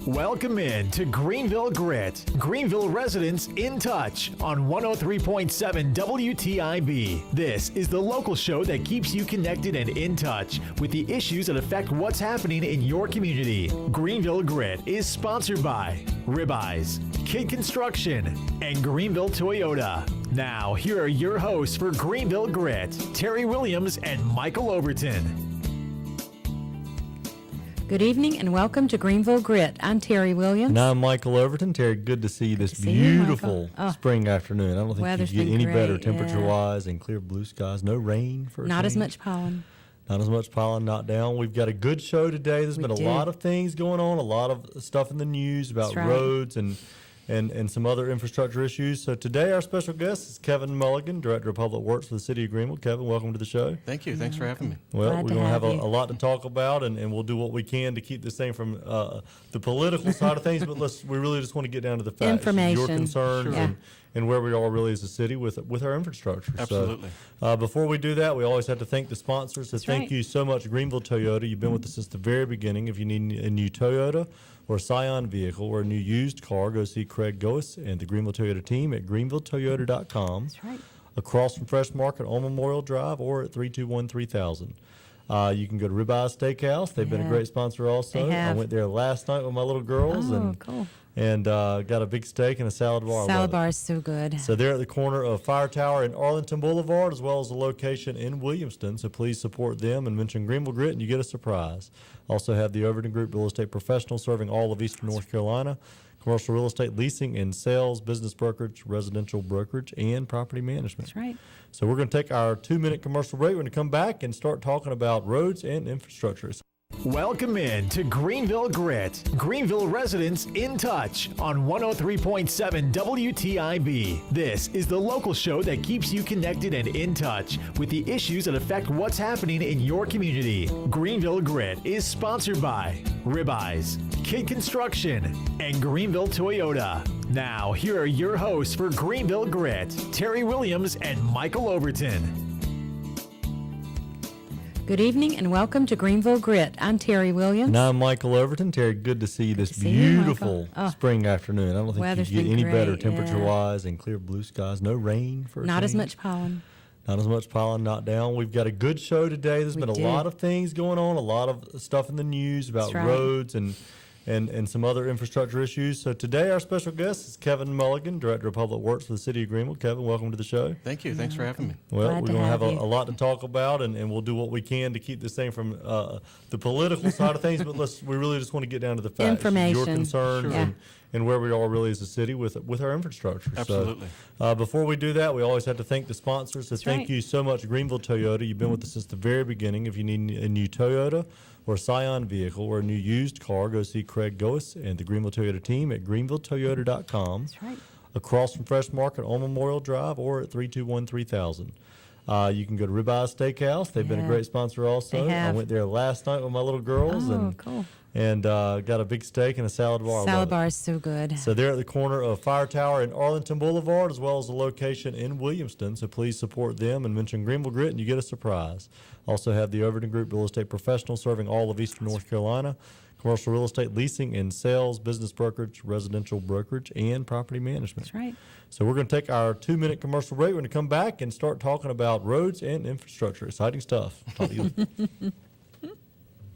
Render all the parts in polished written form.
Welcome in to Greenville Grit, Greenville residents in touch on 103.7 WTIB. This is the local show that keeps you connected and in touch with the issues that affect what's happening in your community. Greenville Grit is sponsored by Ribeyes, Kid Construction, and Greenville Toyota. Now, here are your hosts for Greenville Grit, Terry Williams and Michael Overton. Good evening and welcome to Greenville Grit. I'm Terry Williams. And I'm Michael Overton. Terry, good to see you this beautiful spring afternoon. I don't think you can get any better temperature-wise and clear blue skies. No rain for a Not change. as much pollen. Not as much pollen, not down. We've got a good show today. There's been a lot of things going on, a lot of stuff in the news about roads and some other infrastructure issues. So today our special guest is Kevin Mulligan, Director of Public Works for the City of Greenville. Kevin, welcome to the show. Thank you. Thanks for having me. Well, we're going to have a lot to talk about, and we'll do what we can to keep this thing from the political side of things, but we really just want to get down to the facts. Information. Your concerns and where we are really as a city with our infrastructure. Absolutely. So, before we do that, we always have to thank the sponsors. So thank you so much, Greenville Toyota. You've been with us since the very beginning. If you need a new Toyota or Scion vehicle or a new used car, go see Craig Goes and the Greenville Toyota team at greenvilletoyota.com. That's right. Across from Fresh Market on Memorial Drive or at 321-3000. You can go to Ribeyes Steakhouse. They've been a great sponsor also. I went there last night with my little girls and got a big steak and a salad bar. Salad bar is so good. So they're at the corner of Fire Tower and Arlington Boulevard, as well as the location in Williamston. So please support them and mention Greenville Grit and you get a surprise. Also have the Overton Group Real Estate Professional serving all of Eastern North Carolina. Commercial real estate leasing and sales, business brokerage, residential brokerage, and property management. That's right. So we're going to take our 2-minute commercial break. We're going to come back and start talking about roads and infrastructure. Welcome in to Greenville Grit, Greenville residents in touch on 103.7 WTIB. This is the local show that keeps you connected and in touch with the issues that affect what's happening in your community. Greenville Grit is sponsored by Ribeyes, Kid Construction, and Greenville Toyota. Now, here are your hosts for Greenville Grit, Terry Williams and Michael Overton. Good evening and welcome to Greenville Grit. I'm Terry Williams. And I'm Michael Overton. Terry, good to see you this beautiful spring afternoon. I don't think you can get any better temperature-wise and clear blue skies. No rain for a change. Not as much pollen. Not as much pollen, not down. We've got a good show today. There's been a lot of things going on, a lot of stuff in the news about roads and some other infrastructure issues. So today our special guest is Kevin Mulligan, Director of Public Works for the City of Greenville. Kevin, welcome to the show. Thank you. Thanks for having me. Well, we're going to have a lot to talk about, and we'll do what we can to keep this thing from the political side of things, but we really just want to get down to the facts. Information. Your concerns and where we are really as a city with our infrastructure. Absolutely. So, before we do that, we always have to thank the sponsors. So thank you so much, Greenville Toyota. You've been with us since the very beginning. If you need a new Toyota or Scion vehicle or a new used car, go see Craig Goes and the Greenville Toyota team at greenvilletoyota.com. That's right. Across from Fresh Market on Memorial Drive or at 321-3000. You can go to Ribeyes Steakhouse. They've been a great sponsor also. I went there last night with my little girls and got a big steak and a salad bar. Salad bar is so good. So they're at the corner of Fire Tower and Arlington Boulevard, as well as the location in Williamston. So please support them and mention Greenville Grit and you get a surprise. Also have the Overton Group Real Estate Professional serving all of Eastern North Carolina. Commercial real estate leasing and sales, business brokerage, residential brokerage, and property management. That's right. So we're going to take our 2-minute commercial break. We're going to come back and start talking about roads and infrastructure. Exciting stuff. Talk to you.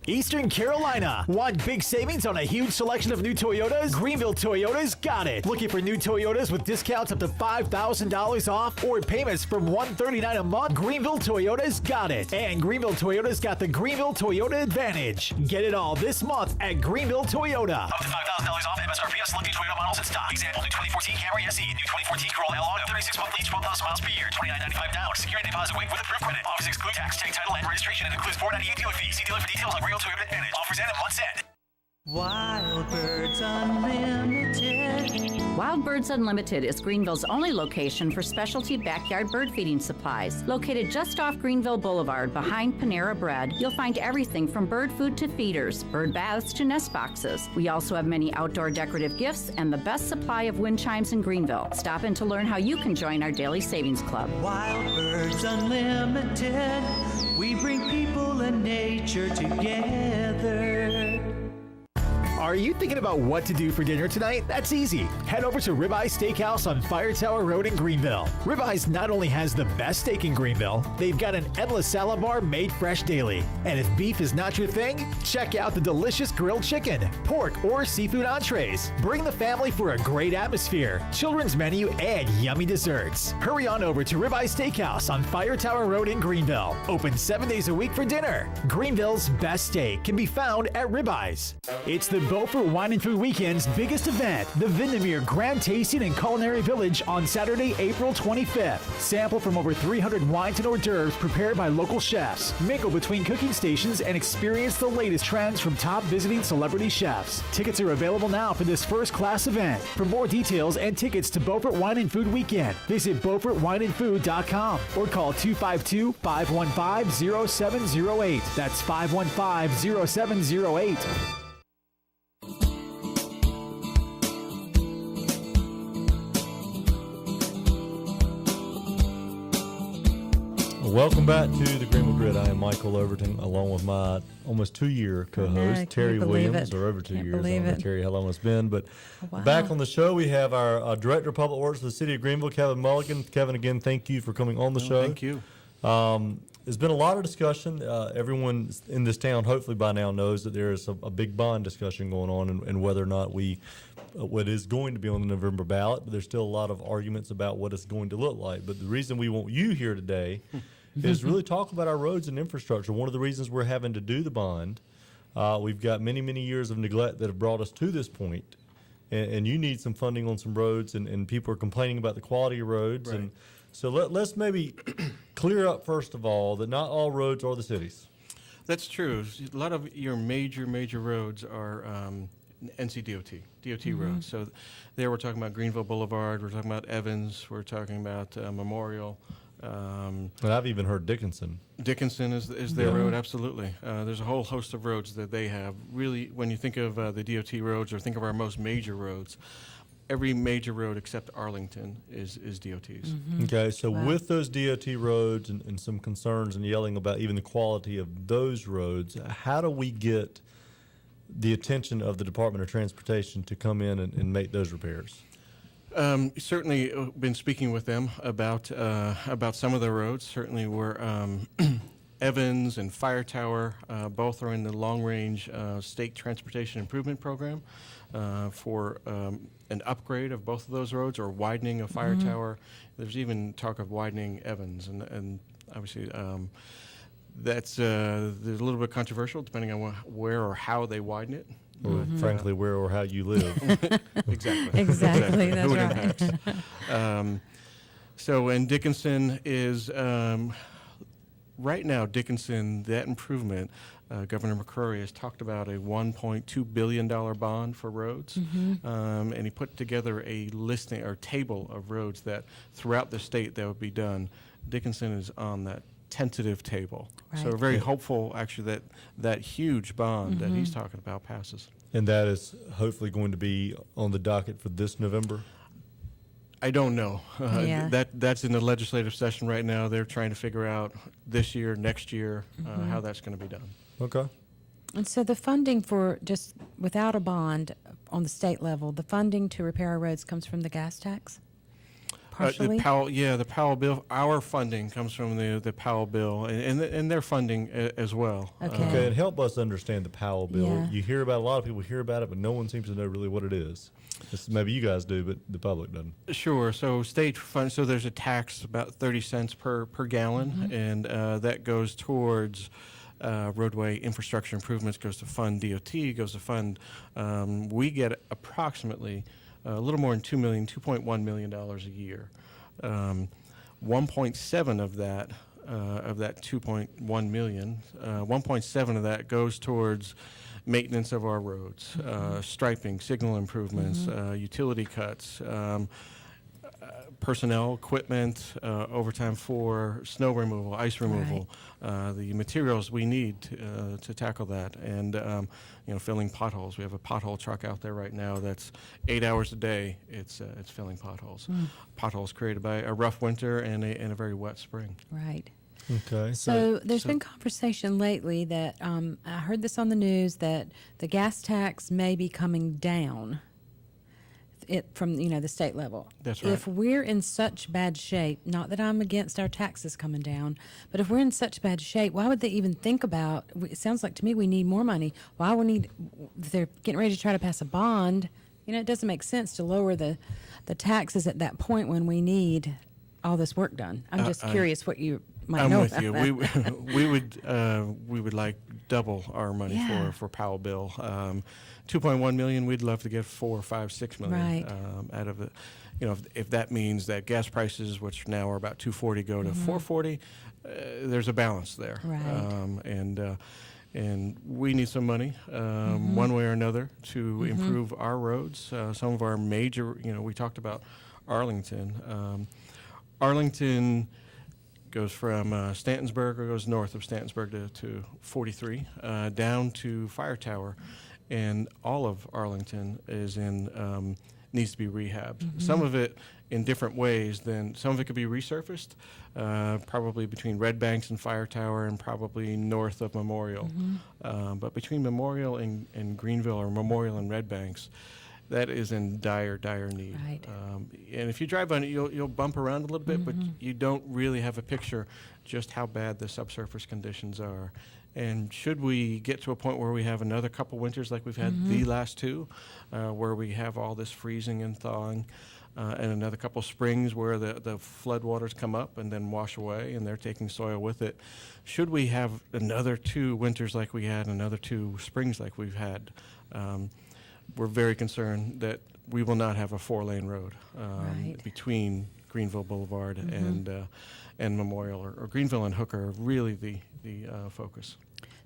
Eastern Carolina. Want big savings on a huge selection of new Toyotas? Greenville Toyota's got it. Looking for new Toyotas with discounts up to $5,000 off or payments from $139 a month? Greenville Toyota's got it. And Greenville Toyota's got the Greenville Toyota Advantage. Get it all this month at Greenville Toyota. Up to $5,000 off MSRP on selected Toyota models in stock. Example, new 2014 Camry SE, new 2014 Corolla L Auto, 36-month lease, 12,000 miles per year, $29.95 down. Security deposit waive with approved credit. Offers exclude tax, take title, and registration, and includes $498 dealer fee. See dealer for details on Greenville Toyota Advantage. Offers end at month's end. Wild Birds Unlimited. Wild Birds Unlimited is Greenville's only location for specialty backyard bird feeding supplies. Located just off Greenville Boulevard behind Panera Bread, you'll find everything from bird food to feeders, bird baths to nest boxes. We also have many outdoor decorative gifts and the best supply of wind chimes in Greenville. Stop in to learn how you can join our daily savings club. Wild Birds Unlimited. We bring people and nature together. Are you thinking about what to do for dinner tonight? That's easy. Head over to Ribeye Steakhouse on Fire Tower Road in Greenville. Ribeye's not only has the best steak in Greenville, they've got an endless salad bar made fresh daily. And if beef is not your thing, check out the delicious grilled chicken, pork, or seafood entrees. Bring the family for a great atmosphere, children's menu, and yummy desserts. Hurry on over to Ribeye Steakhouse on Fire Tower Road in Greenville. Open 7 days a week for dinner. Greenville's best steak can be found at Ribeye's. It's the Beaufort Wine and Food Weekend's biggest event, the Windermere Grand Tasting and Culinary Village on Saturday, April 25th. Sample from over 300 wines and hors d'oeuvres prepared by local chefs. Mingle between cooking stations and experience the latest trends from top visiting celebrity chefs. Tickets are available now for this first-class event. For more details and tickets to Beaufort Wine and Food Weekend, visit BeaufortWineandFood.com or call 252-515-0708. That's 515-0708. Welcome back to the Greenville Grit. I am Michael Overton, along with my almost 2-year co-host, Terry Williams, or over 2 years. I don't know, Terry, how long it's been. But back on the show, we have our Director of Public Works for the City of Greenville, Kevin Mulligan. Kevin, again, thank you for coming on the show. Thank you. There's been a lot of discussion. Everyone in this town, hopefully by now, knows that there is a big bond discussion going on and whether or not what is going to be on the November ballot. But there's still a lot of arguments about what it's going to look like. But the reason we want you here today is really talk about our roads and infrastructure. One of the reasons we're having to do the bond, we've got many, many years of neglect that have brought us to this point, and you need some funding on some roads, and people are complaining about the quality of roads. Right. And so let's maybe clear up, first of all, that not all roads are the cities. That's true. A lot of your major roads are NCDOT, DOT roads. So there we're talking about Greenville Boulevard, we're talking about Evans, we're talking about Memorial. And I've even heard Dickinson. Dickinson is their road, absolutely. There's a whole host of roads that they have. Really, when you think of the DOT roads or think of our most major roads, every major road except Arlington is DOT's. Okay, so with those DOT roads and some concerns and yelling about even the quality of those roads, how do we get the attention of the Department of Transportation to come in and make those repairs? Certainly been speaking with them about some of the roads. Certainly we're Evans and Fire Tower, both are in the long-range state transportation improvement program for an upgrade of both of those roads or widening of Fire Tower. There's even talk of widening Evans, and obviously that's there's a little bit controversial depending on where or how they widen it. Or frankly, where or how you live. Exactly. Exactly, that's Who it right. impacts. And Dickinson is, right now, Dickinson, that improvement, Governor McCrory has talked about a $1.2 billion bond for roads. And he put together a listing or table of roads that throughout the state that would be done. Dickinson is on that tentative table. So we're very hopeful, actually, that huge bond that he's talking about passes. And that is hopefully going to be on the docket for this November? I don't know. Yeah. That's in the legislative session right now. They're trying to figure out this year, next year, how that's going to be done. Okay. And so the funding for just without a bond on the state level, the funding to repair our roads comes from the gas tax? Partially? The Powell bill. Our funding comes from the Powell bill, and their funding as well. Okay, and help us understand the Powell bill. Yeah. You hear about, a lot of people hear about it, but no one seems to know really what it is. Maybe you guys do, but the public doesn't. Sure. So state fund. So there's a tax about 30 cents per gallon, and that goes towards roadway infrastructure improvements. Goes to fund DOT. Goes to fund. We get approximately a little more than $2.1 million a year. 1.7 of that 2.1 million, 1.7 of that goes towards maintenance of our roads, striping, signal improvements, utility cuts, personnel, equipment, overtime for snow removal, ice removal, the materials we need to tackle that, and filling potholes. We have a pothole truck out there right now that's 8 hours a day. It's filling potholes. Potholes created by a rough winter and a very wet spring. Right. Okay. So there's been conversation lately that I heard this on the news that the gas tax may be coming down from the state level. That's right. If we're in such bad shape, not that I'm against our taxes coming down, but if we're in such bad shape, why would they even think about? It sounds like to me we need more money. Why would they're getting ready to try to pass a bond? It doesn't make sense to lower the taxes at that point when we need all this work done. I'm just curious what you might know with about you. that. We would like double our money Yeah. for Powell Bill. 2.1 million. We'd love to get 4, 5, 6 million Right. out of it. If that means that gas prices, which now are about 240, go to 440, there's a balance there. Right. And we need some money, one way or another, to improve our roads. Some of our major, we talked about Arlington. Arlington goes from Stantonsburg, or goes north of Stantonsburg to 43, down to Fire Tower, and all of Arlington is needs to be rehabbed. Some of it in different ways. Some of it could be resurfaced, probably between Red Banks and Fire Tower, and probably north of Memorial. But between Memorial and Greenville, or Memorial and Red Banks, that is in dire need. Right. And if you drive on it, you'll bump around a little bit, but you don't really have a picture just how bad the subsurface conditions are. And should we get to a point where we have another couple winters like we've had the last two, where we have all this freezing and thawing, and another couple springs where the floodwaters come up and then wash away, and they're taking soil with it, should we have another 2 winters like we had, another 2 springs like we've had, we're very concerned that we will not have a 4-lane road Right. between Greenville Boulevard and Memorial, or Greenville and Hooker are really the focus.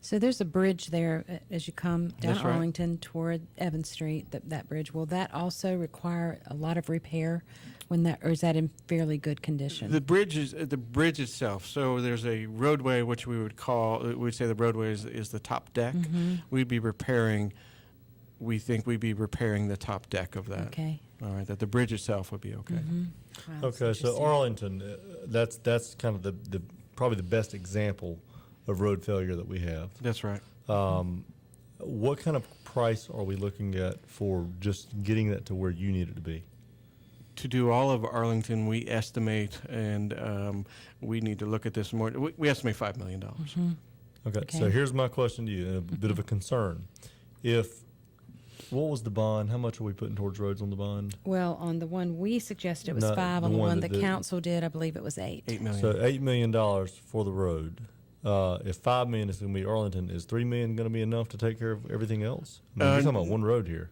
So there's a bridge there as you come down That's right. Arlington toward Evans Street. That bridge, will that also require a lot of repair or is that in fairly good condition? The bridge itself. So there's a roadway which we'd say the roadway is the top deck. We think we'd be repairing the top deck of that. Okay. All right. That the bridge itself would be okay. Wow, that's Okay, so interesting. Arlington, that's kind of the probably the best example of road failure that we have. That's right. What kind of price are we looking at for just getting that to where you need it to be? To do all of Arlington, we estimate, and we need to look at this more. We estimate $5 million. Okay, Okay. so here's my question to you, and a bit of a concern. What was the bond? How much are we putting towards roads on the bond? Well, on the one we suggested it was No, 5. the On the one one that the the- council did, I believe it was 8. $8 million. So $8 million for the road. If $5 million is going to be Arlington, is $3 million going to be enough to take care of everything else? I mean, you're talking about one road here,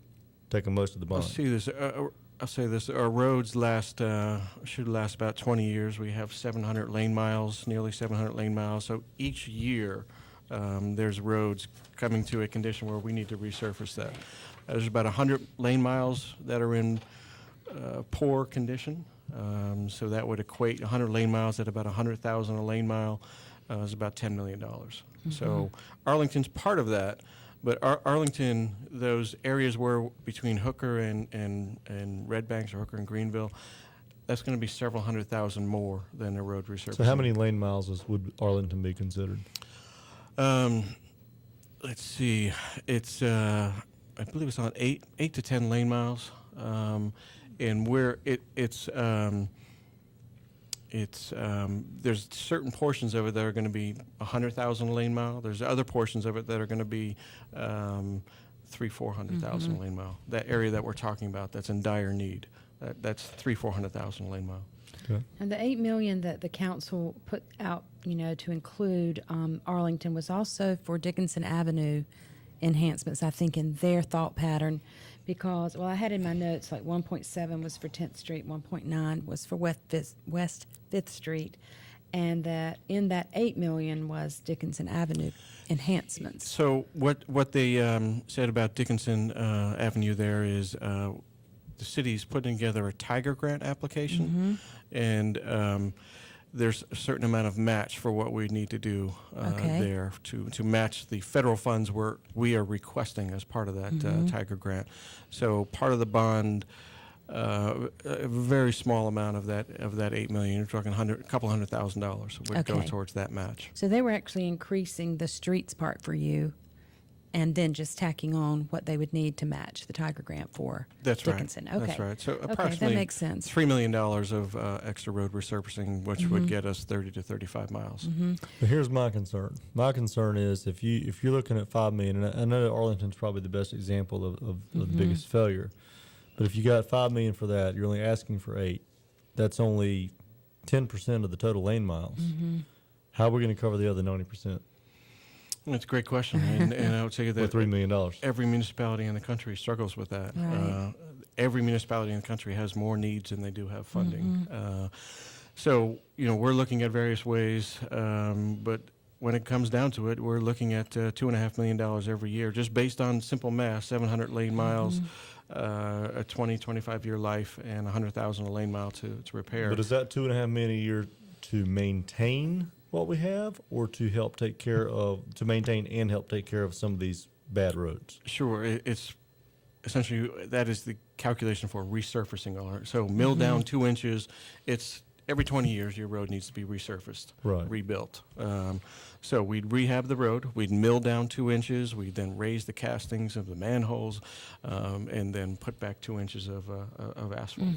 taking most of the bond. I'll say this. Our roads should last about 20 years. We have 700 lane miles, nearly 700 lane miles. So each year, there's roads coming to a condition where we need to resurface that. There's about 100 lane miles that are in poor condition. So that would equate 100 lane miles at about $100,000 a lane mile is about $10 million. So Arlington's part of that. But Arlington, those areas where between Hooker and Red Banks, or Hooker and Greenville, that's going to be several $100,000 more than a road resurfacing. So how many lane miles would Arlington be considered? Let's see. It's I believe it's on 8 to 10 lane miles, and there's certain portions of it that are going to be 100,000 lane mile. There's other portions of it that are going to be 300,000-400,000 lane mile. That area that we're talking about, that's in dire need. That's 300,000-400,000 lane mile. Okay. And the $8 million that the council put out, to include Arlington was also for Dickinson Avenue enhancements, I think, in their thought pattern, because, I had in my notes like 1.7 was for 10th Street, 1.9 was for West 5th Street, and that in that $8 million was Dickinson Avenue enhancements. So what they said about Dickinson Avenue there is the city's putting together a Tiger Grant application, and there's a certain amount of match for what we need to do there to match the federal funds we are requesting as part of that Tiger Grant. So part of the bond a very small amount of that $8 million. You're talking a couple $100,000 would go Okay. towards that match. So they were actually increasing the streets part for you, and then just tacking on what they would need to match the Tiger grant for That's Dickinson. right. Okay. That's right. So Okay, that approximately makes sense. $3 million of extra road resurfacing, which would get us 30 to 35 miles. But here's my concern. My concern is if you're looking at $5 million, and I know that Arlington's probably the best example of the biggest failure. But if you got $5 million for that, you're only asking for $8 million. That's only 10% of the total lane miles. How are we going to cover the other 90%? That's a great question, and I would say With that $3 million. every municipality in the country struggles with that. Right. Every municipality in the country has more needs than they do have funding. So, we're looking at various ways, but when it comes down to it, we're looking at $2.5 million every year, just based on simple math, 700 lane miles, a 20, 25-year life, and 100,000 a lane mile to repair. But is that $2.5 million a year to maintain what we have, or to help take care of, to maintain and help take care of some of these bad roads? Sure, it's essentially that is the calculation for resurfacing. So mill down 2 inches. It's every 20 years your road needs to be resurfaced, Right. rebuilt. So we'd rehab the road. We'd mill down 2 inches. We'd then raise the castings of the manholes, and then put back 2 inches of asphalt.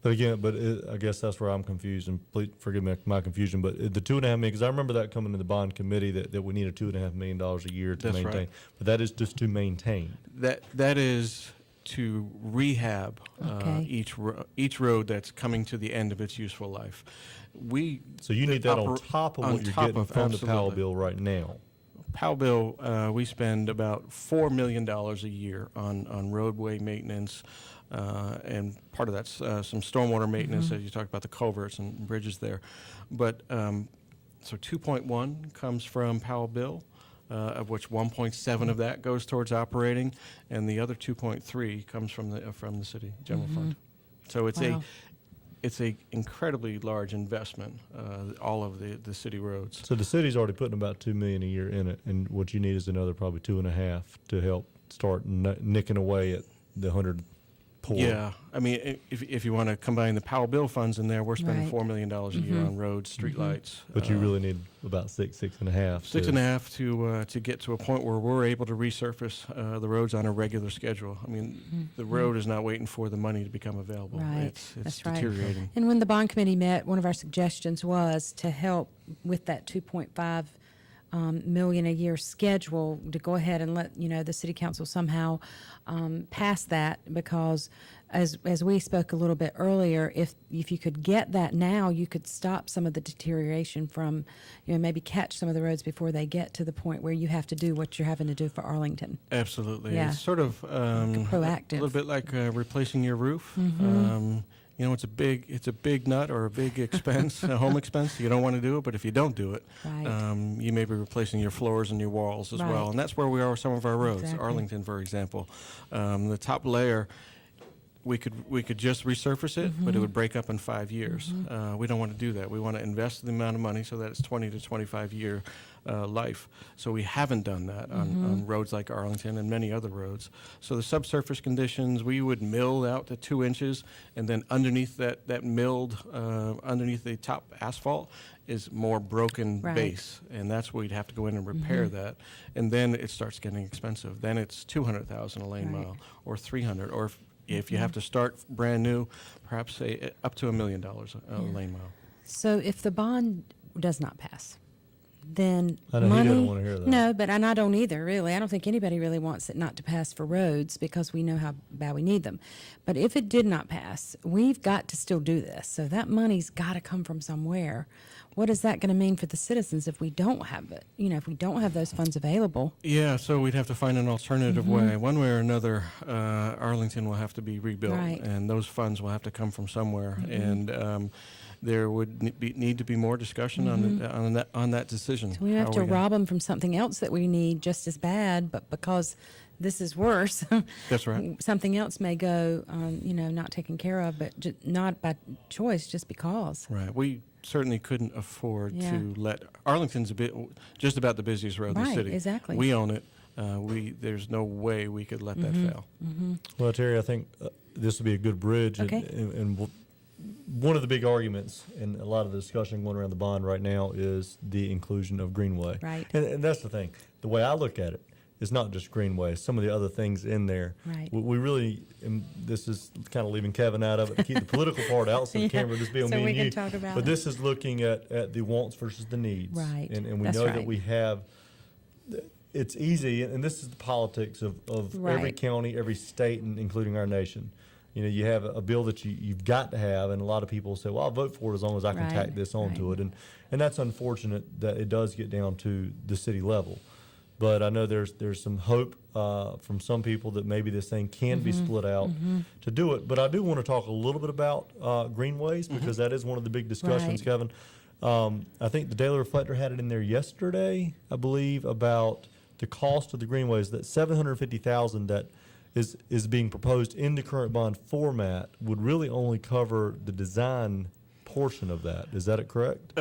But again, I guess that's where I'm confused, and please forgive me my confusion. But the $2.5 million, because I remember that coming to the bond committee that we need a $2.5 million a year to That's maintain. right. But that is just to maintain. That is to rehab Okay. each road that's coming to the end of its useful life. So you need that on top of on what you're top getting of- from the Powell absolutely. bill right now. Powell bill, we spend about $4 million a year on roadway maintenance, and part of that's some stormwater maintenance, as you talked about the culverts and bridges there. But so 2.1 comes from Powell bill, of which 1.7 of that goes towards operating, and the other 2.3 comes from the city general fund. So Wow. it's a incredibly large investment, all of the city roads. So the city's already putting about $2 million a year in it, and what you need is another probably 2.5 to help start nicking away at the 100 poor. Yeah, I mean, if you want to combine the Powell bill funds in there, we're spending Right. $4 million a year on roads, streetlights. But you really need about 6.5. 6.5 to get to a point where we're able to resurface the roads on a regular schedule. I mean, the road is not waiting for the money to become available. Right. It's That's right. deteriorating. And when the bond committee met, one of our suggestions was to help with that 2.5 million a year schedule, to go ahead and let the city council somehow pass that, because as we spoke a little bit earlier, if you could get that now, you could stop some of the deterioration from, maybe catch some of the roads before they get to the point where you have to do what you're having to do for Arlington. Absolutely. Yeah. It's sort of proactive. a little bit like replacing your roof. It's a big nut or a big expense, a home expense. You don't want to do it, but if you don't do it, Right. you may be replacing your floors and your walls as Right. well. And that's where we are with some of our roads. Exactly. Arlington, for example, the top layer, we could just resurface it, but it would break up in 5 years. We don't want to do that. We want to invest the amount of money so that it's 20 to 25 year life. So we haven't done that on roads like Arlington and many other roads. So the subsurface conditions, we would mill out to 2 inches, and then underneath that milled, underneath the top asphalt is more broken Right. base, and that's where we'd have to go in and repair that. And then it starts getting expensive. Then it's 200,000 a lane Right. mile, or 300, or if you have to start brand new, perhaps say up to $1 million a lane mile. So if the bond does not pass, then I know he money. doesn't wanna hear that. No, and I don't either, really. I don't think anybody really wants it not to pass for roads, because we know how bad we need them. But if it did not pass, we've got to still do this. So that money's got to come from somewhere. What is that going to mean for the citizens if we don't have it? If we don't have those funds available? Yeah, so we'd have to find an alternative way. One way or another, Arlington will have to be rebuilt, Right. and those funds will have to come from somewhere. And there would need to be more discussion on that decision. We have How to we gonna- rob them from something else that we need just as bad, but because this is worse, That's right. something else may go, not taken care of, but not by choice, just because. Right. We certainly couldn't afford Yeah. to let Arlington's just about the busiest road in the Right, city. exactly. We own it. There's no way we could let that fail. Well, Terry, I think this would be a good bridge. Okay. And one of the big arguments and a lot of the discussion going around the bond right now is the inclusion of Greenway. Right. And that's the thing. The way I look at it, it's not just Greenway. Some of the other things in there. Right. We really, and this is kind of leaving Kevin out of it to keep the political part out, so the camera just be on So me we and can you. talk about but it. this is looking at the wants versus the needs. Right. And we That's know right. that we have. It's easy, and this is the politics of every Right. county, every state, and including our nation. You know, you have a bill that you've got to have, and a lot of people say, well, I'll vote for it as long as I can Right, tack this onto it. And that's unfortunate that it does get down to the city level. But I know there's some hope from some people that maybe this thing can be split out to do it. But I do want to talk a little bit about greenways because that is one of the big discussions, Right. Kevin. I think the Daily Reflector had it in there yesterday, I believe, about the cost of the greenways, that $750,000 that is being proposed in the current bond format would really only cover the design portion of that. Is that correct?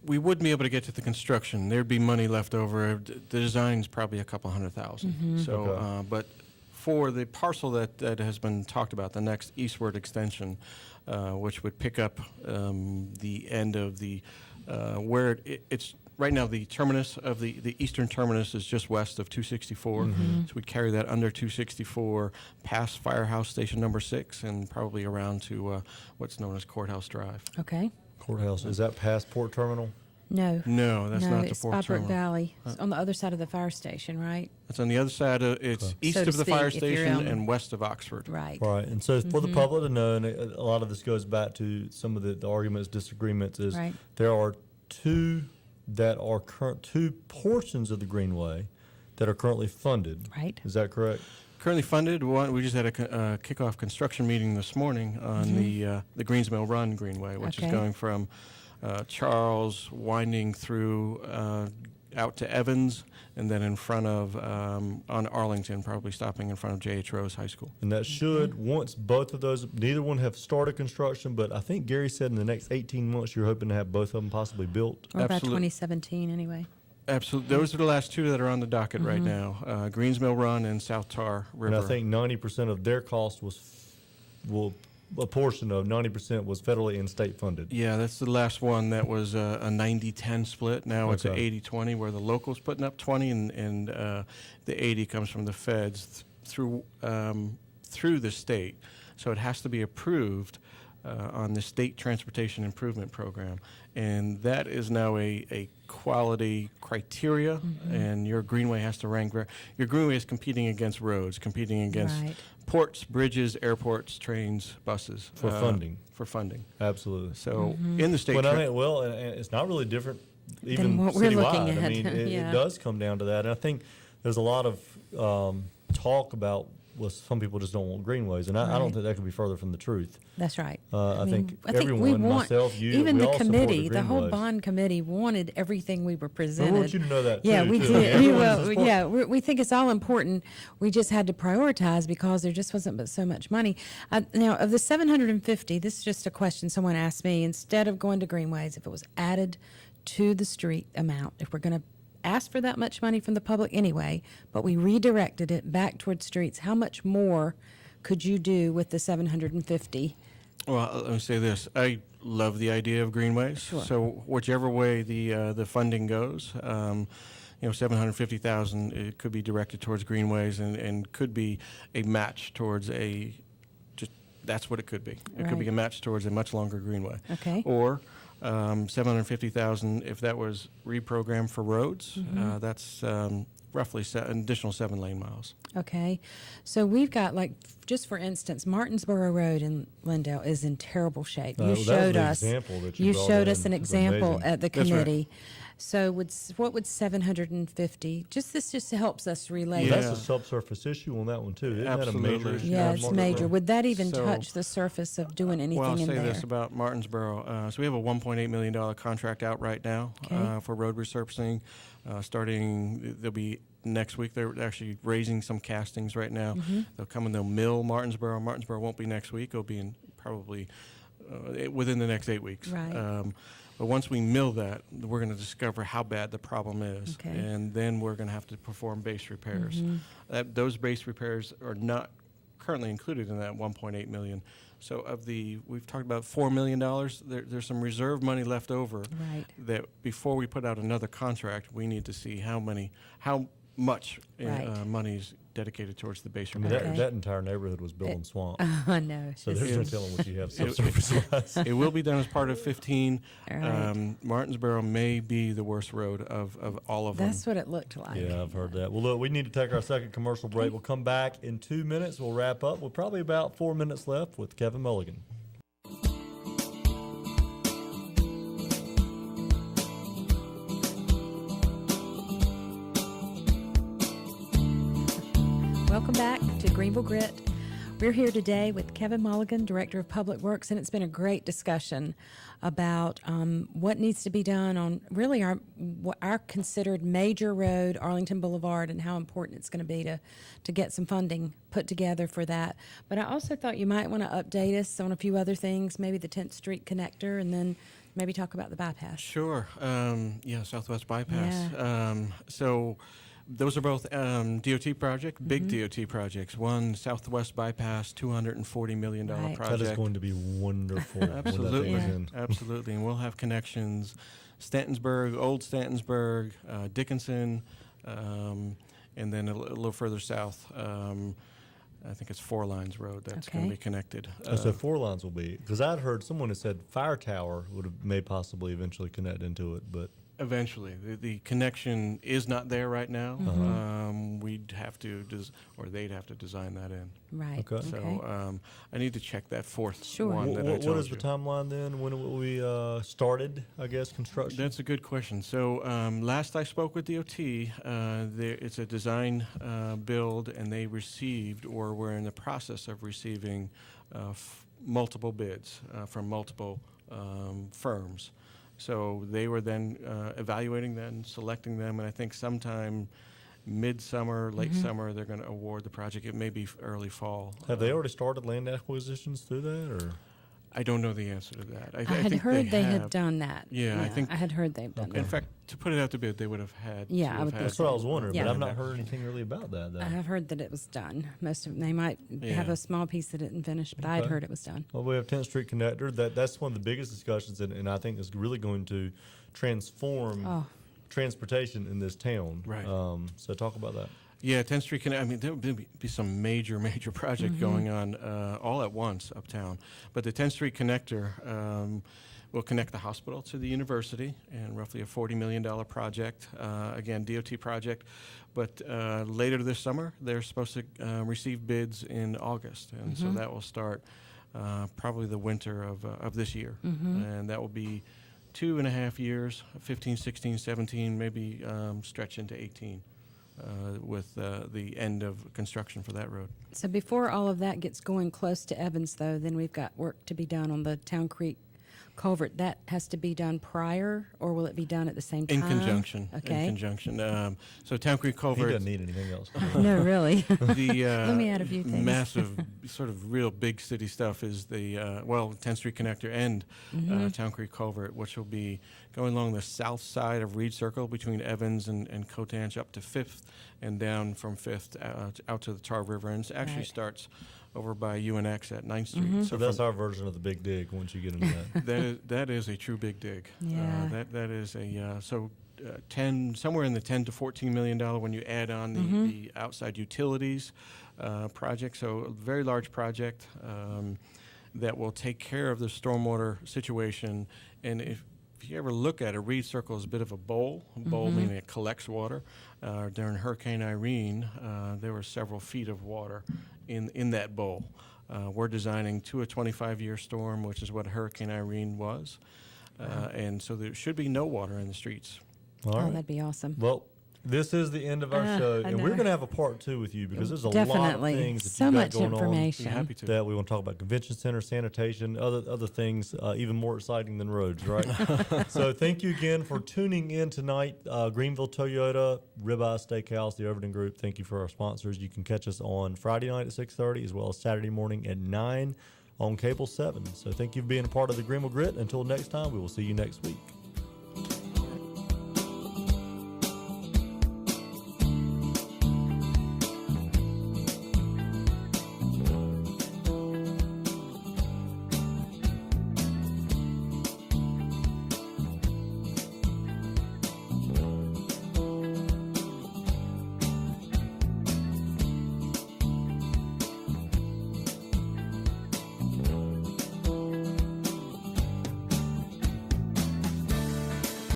We wouldn't be able to get to the construction. There'd be money left over. The design's probably a couple $100,000. So, Okay. but for the parcel that has been talked about, the next eastward extension, which would pick up the end of the where it's right now. The terminus of the eastern terminus is just west of 264. So we'd carry that under 264, past Firehouse Station number 6, and probably around to what's known as Courthouse Drive. Okay. Courthouse, is that past Port Terminal? No. No, that's not the it's port Upper terminal. Valley. It's on the other side of the fire station, right? It's on the other side of, it's east So to of the fire speak, if you're station on- and west of Oxford. Right. Right, and so for the public to know, and a lot of this goes back to some of the arguments, disagreements, is Right. there are two portions of the Greenway that are currently funded. Right. Is that correct? Currently funded. We just had a kickoff construction meeting this morning on the Greens Mill Run Greenway, which is Okay. going from Charles, winding through out to Evans, and then in front of on Arlington, probably stopping in front of J.H. Rose High School. And that should, once both of those, neither one have started construction, but I think Gary said in the next 18 months you're hoping to have both of them possibly built. Or by Absolute- 2017, anyway. Absolutely. Those are the last two that are on the docket right now, Greens Mill Run and South Tar River. And I think 90% of their cost a portion of 90% was federally and state funded. Yeah, that's the last one that was a 90-10 split. Now it's an Okay. 80-20 where the locals putting up 20 and the 80 comes from the feds through the state. So it has to be approved on the State Transportation Improvement Program. And that is now a quality criteria, and your greenway has to rank. Your greenway is competing against roads, competing against Right. ports, bridges, airports, trains, buses. For funding. For funding. Absolutely. So in the state. Well, tra- and it's not really different even what we're citywide. looking I at, mean, it yeah. does come down to that. And I think there's a lot of talk about, well, some people just don't want greenways, and I don't Right. think that could be further from the truth. That's right. I think we everyone, want, myself, you, even we the all support the committee, the whole greenways. bond committee wanted everything we were presented. We want you to know that, Yeah, too, we too. did. Everyone's support- Yeah, we think it's all important. We just had to prioritize because there just wasn't but so much money. Now, of the 750, this is just a question someone asked me. Instead of going to greenways, if it was added to the street amount, if we're going to ask for that much money from the public anyway, but we redirected it back towards streets, how much more could you do with the 750? Well, let me say this. I love the idea of greenways. Sure. So whichever way the funding goes, 750,000 it could be directed towards greenways and could be a match towards that's what it could be. It could be Right. a match towards a much longer greenway. Okay. Or 750,000 if that was reprogrammed for roads. That's roughly an additional 7 lane miles. Okay, so we've got, like, just for instance, Martinsboro Road in Lindale is in terrible shape. You that was showed the us. example that you brought showed in. us an It was example amazing. at the That's right. committee. So what would 750? This just helps us relate. That's Yeah. a subsurface issue on that one too. Isn't that a Absolutely. major issue? Yeah, on it's Market major. Road? Would that even So- touch the surface of doing anything Well, I'll in say there? this about Martinsboro. So we have a $1.8 million contract out right now Okay. for road resurfacing. They'll be next week. They're actually raising some castings right now. Mm-hmm. They'll come and they'll mill Martinsboro. Martinsboro won't be next week. It'll be in probably within the next 8 weeks. Right. But once we mill that, we're going to discover how bad the problem is, Okay. and then we're going to have to perform base repairs. Those base repairs are not currently included in that 1.8 million. So we've talked about $4 million. There's some reserve money left over. Right. That before we put out another contract, we need to see how much Right. money's dedicated towards the base I mean, repairs. that entire neighborhood was built in swamp. I know. So there's no telling what you have subsurface-wise. It will be done as part of 15. All right. Martinsboro may be the worst road of all of them. That's what it looked like. Yeah, I've heard that. Well, look, we need to take our second commercial break. We'll come back in 2 minutes. We'll wrap up with probably about 4 minutes left with Kevin Mulligan. Welcome back to Greenville Grit. We're here today with Kevin Mulligan, Director of Public Works, and it's been a great discussion about what needs to be done on really our considered major road, Arlington Boulevard, and how important it's going to be to get some funding put together for that. But I also thought you might want to update us on a few other things, maybe the 10th Street connector, and then maybe talk about the bypass. Sure. Southwest Bypass. Yeah. So those are both DOT projects, big DOT projects. One, Southwest Bypass, $240 million Right. project. That is going to be wonderful. when that thing Absolutely. is in. Absolutely. And we'll have connections, Stantonsburg, Old Stantonsburg, Dickinson, and then a little further south, I think it's 4 Lines Road that's going to Okay. be connected. So 4 lines will be, because I'd heard someone had said Fire Tower may possibly eventually connect into it, but Eventually. The connection is not there right now. We'd have to, they'd have to design that in. Right. Okay. So I need to check that fourth Sure. one that I what told is the you. timeline then? When will we started, I guess, construction? That's a good question. So last I spoke with DOT, it's a design build, and they received, or were in the process of receiving, multiple bids from multiple firms. So they were then evaluating them, selecting them, and I think sometime midsummer, late summer, they're going to award the project. It may be early fall. Have they already started land acquisitions through that, or? I don't know the answer to that. I had think heard they had have. done that. Yeah, I think- I had heard they've done In that. fact, to put it out to bid, they would have had. Yeah, to I have would had think That's what I was wondering, Yeah. but I've not heard anything really about that. Though. I have heard that it was done. Most of them, they might have Yeah. a small piece that didn't finish, but I had Okay. heard it was done. Well, we have 10th Street Connector. That's one of the biggest discussions, and I think is really going to transform Oh. transportation in this town. Right. So talk about that. Yeah, 10th Street Connect. I mean, there would be some major project going on all at once uptown. But the 10th Street Connector will connect the hospital to the university, and roughly a $40 million project. Again, DOT project. But later this summer, they're supposed to receive bids in August, and so that will start probably the winter of this year, and that will be 2.5 years, 15, 16, 17, maybe stretch into 18. With the end of construction for that road. So before all of that gets going close to Evans, though, then we've got work to be done on the Town Creek culvert. That has to be done prior, or will it be done at the same time? In conjunction. Okay. In conjunction. So Town Creek He Culvert. doesn't need anything else. No, really. The Let me add a few things. massive, sort of real big city stuff is the 10th Street Connector and Town Creek Culvert, which will be going along the south side of Reed Circle between Evans and Cotanche up to 5th, and down from 5th out to the Tar River, and it actually Right. starts over by UNX at 9th Street. So that's our version of the big dig once you get into that. that is a true big dig. Yeah. That is a 10 somewhere in the 10 to 14 million dollar when you add on the outside utilities project. So a very large project that will take care of the stormwater situation. And if you ever look at it, Reed Circle is a bit of a bowl. Meaning it collects water. During Hurricane Irene, there were several feet of water in that bowl. We're designing to a 25-year storm, which is what Hurricane Irene was. And so there should be no water in the streets. All Oh, right. that'd be awesome. Well, this is the end of our show, I and we're know. going to have a part 2 with you because there's a lot of Definitely. things that So you've got much going Be information. happy to. on. That we want to talk about convention center, sanitation, other things even more exciting than roads, right? So thank you again for tuning in tonight. Greenville Toyota, Ribeye Steakhouse, the Overton Group. Thank you for our sponsors. You can catch us on Friday night at 6:30 as well as Saturday morning at 9 on Cable 7. So thank you for being a part of the Greenville Grit. Until next time, we will see you next week.